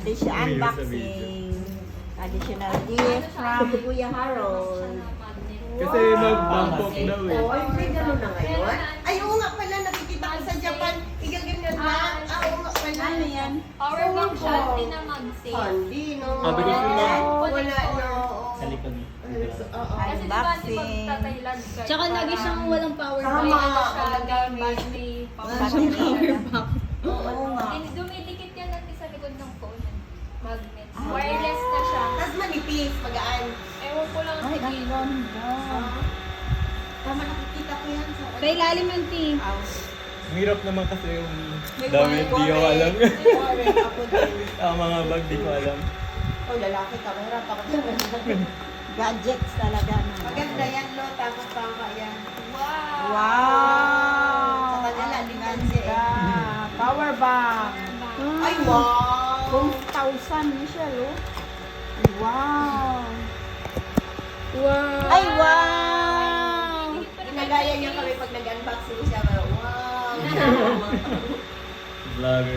Additional unboxing. Additional gift from Kuya Harold. Kasi mag-bangkok daw eh. Oh, ay, may gano'n na ngayon? Ay, oo nga pala, nakikita ko sa Japan. Igaganyan na. Oo nga pala. Ano yan? Power bank siya, hindi na mag-save. Hindi, no? Ah, bilis nila. Wala, no? Sa likod. Oo. Kasi di ba, di Unboxing. magtataylag ka. Tsaka lagi siyang walang power Tama. bank. Ano siya, gamit may power Battery. bank. Oo nga. Dumidikit yan natin sa likod ng phone. Magnet. Wireless na siya. Tapos manipis, magaan. Ewan ko lang Ay, sa ang gilid. ganda. Tama, nakikita ko yan sa... Sa ilalim yung team. Ang hirap naman kasi yung May dami worry, di ko worry. alam. Worry ako din. Ang mga bag di ko alam. Oh, lalaki ka. Mahirap ako dyan. Gadgets talaga. No? Maganda yan, lo. Tama yan. Wow! Wow! Sa kanila, Ang liman ganda. siya Power bank. Ay, wow! Kung 1,000 Michelle, oh. Wow! Wow. Ay, wow! Ginagaya niya kami pag nag-unboxing siya. Wow! Vlogger.